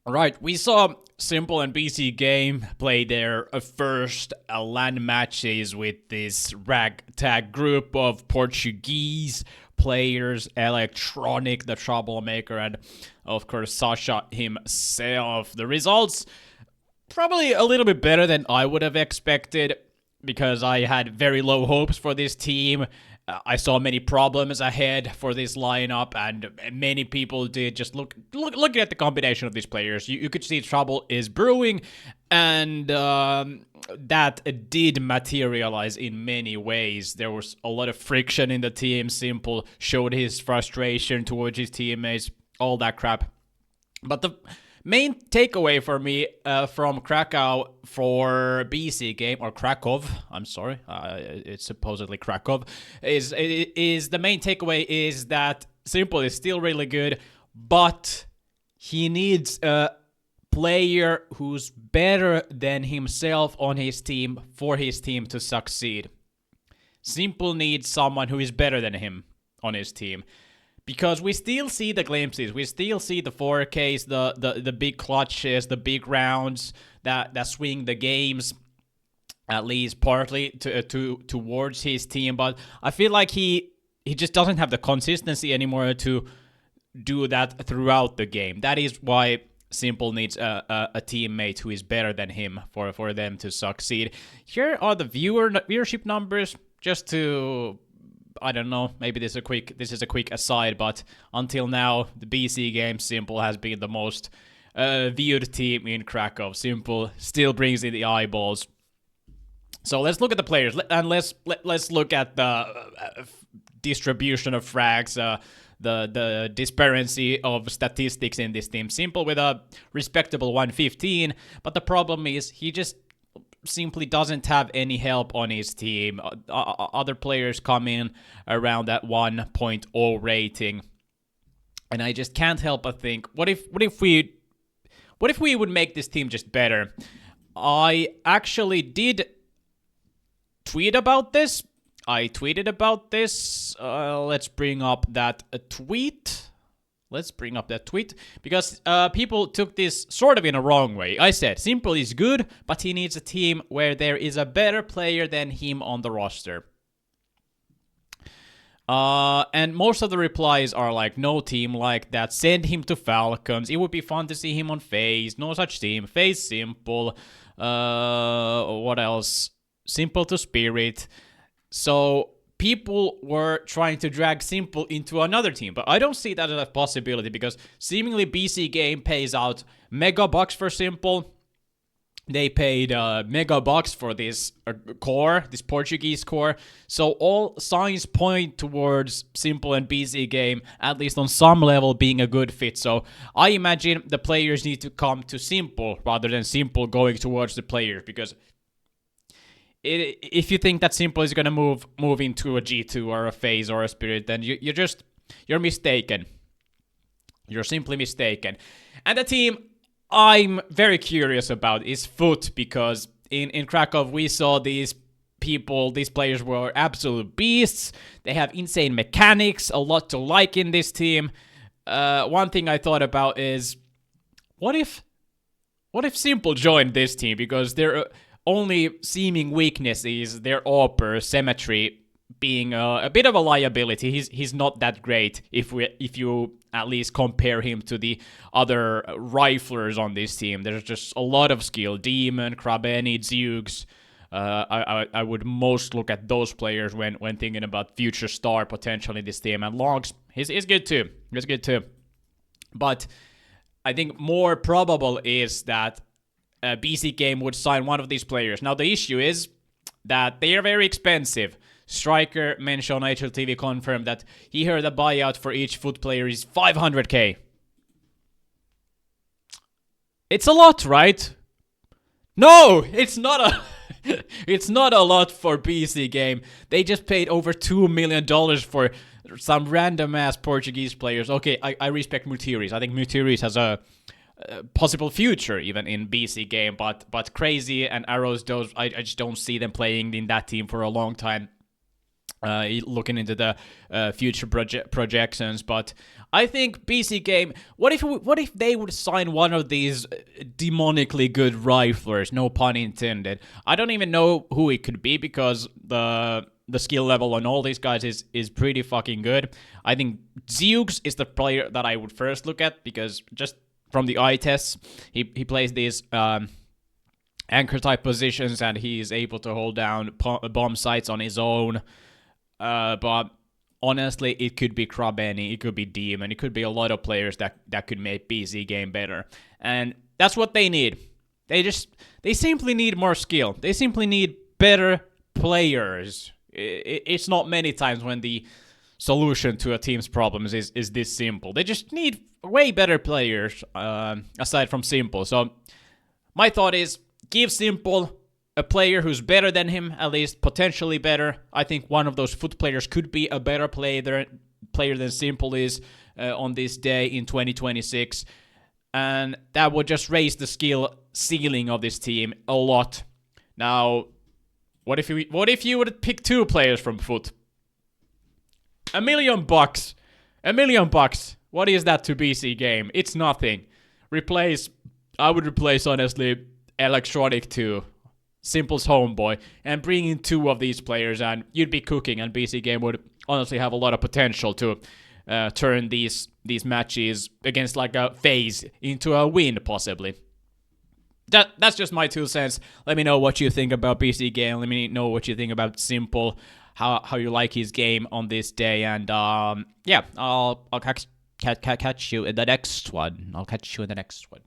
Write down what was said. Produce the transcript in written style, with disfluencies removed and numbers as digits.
Right, we saw s1mple and BCGAME play their first LAN matches with this ragtag group of Portuguese players, Electronic, the troublemaker, and of course Sasha himself. The results probably a little bit better than I would have expected because I had very low hopes for this team. I saw many problems ahead for this lineup, and many people did. Just looking at the combination of these players, you could see trouble is brewing, and that did materialize in many ways. There was a lot of friction in the team. s1mple showed his frustration towards his teammates, all that crap. But the main takeaway for me from Krakow for BCGAME, or Krakow, I'm sorry, it's supposedly Krakow, is the main takeaway is that s1mple is still really good, but he needs a player who's better than himself on his team for his team to succeed. s1mple needs someone who is better than him on his team. Because we still see the glimpses, we still see the 4Ks, the big clutches, the big rounds that swing the games, at least partly towards his team. But I feel like he just doesn't have the consistency anymore to do that throughout the game. That is why s1mple needs a teammate who is better than him for them to succeed. Here are the viewership numbers, just to, I don't know, maybe this is a quick aside, but until now, the BCGAME s1mple has been the most viewed team in Krakow. s1mple still brings in the eyeballs. So let's look at the players, and let's look at the distribution of frags, the disparity of statistics in this team. s1mple with a respectable 115, but the problem is he just simply doesn't have any help on his team. Other players come in around that 1.0 rating, and I just can't help but think, what if we would make this team just better? I actually did tweet about this. I tweeted about this. Let's bring up that tweet. Let's bring up that tweet, because people took this sort of in a wrong way. I said s1mple is good, but he needs a team where there is a better player than him on the roster. And most of the replies are like, no team like that, send him to Falcons, it would be fun to see him on FaZe, no such team, FaZe s1mple, what else, s1mple to Spirit. So people were trying to drag s1mple into another team, but I don't see that as a possibility, because seemingly BCGAME pays out mega bucks for s1mple. They paid mega bucks for this core, this Portuguese core. So all signs point towards s1mple and BCGAME, at least on some level, being a good fit. So I imagine the players need to come to s1mple rather than s1mple going towards the players, because if you think that s1mple is gonna move into a G2 or a FaZe or a Spirit, then you're mistaken. You're simply mistaken. And the team I'm very curious about is Foot, because in Krakow we saw these players were absolute beasts. They have insane mechanics, a lot to like in this team. One thing I thought about is, what if s1mple joined this team, because their only seeming weakness is their AWPer Symmetry being a bit of a liability. He's not that great if you at least compare him to the other riflers on this team. There's just a lot of skill. Demon, Krabeni, Zeugs. I would most look at those players when thinking about future star potential in this team. And Logs, he's good too. He's good too. But I think more probable is that BCGAME would sign one of these players. Now the issue is that they are very expensive. Striker mentioned on HLTV confirmed that he heard the buyout for each Foot player is 500k. It's a lot, right? No, it's not a it's not a lot for BCGAME. They just paid over $2 million for some random ass Portuguese players. Okay, I respect Mutiris. I think Mutiris has a possible future even in BCGAME, but Crazy and Arrows, those I just don't see them playing in that team for a long time. looking into the future projections. But I think BCGAME. What if they would sign one of these demonically good riflers? No pun intended. I don't even know who it could be because the skill level on all these guys is pretty fucking good. I think Zeugs is the player that I would first look at because just from the eye tests, he plays these anchor type positions and he is able to hold down bomb sites on his own. But honestly, it could be Krabeni, it could be Demon, it could be a lot of players that could make BCGAME better. And that's what they need. They simply need more skill. They simply need better players. It's not many times when the solution to a team's problems is this simple. They just need way better players, aside from s1mple. So my thought is, give s1mple a player who's better than him, at least potentially better. I think one of those foot players could be a better player than s1mple is on this day in 2026. And that would just raise the skill ceiling of this team a lot. Now, what if you would pick 2 players from foot? $1 million. $1 million. What is that to BCGAME? It's nothing. I would replace, honestly, Electronic 2. s1mple's homeboy, and bring in 2 of these players, and you'd be cooking, and BCGAME would honestly have a lot of potential to turn these matches against like a phase into a win, possibly. That's just my 2 cents. Let me know what you think about BCGAME. Let me know what you think about s1mple, how you like his game on this day, and yeah, I'll catch you in the next one. I'll catch you in the next one.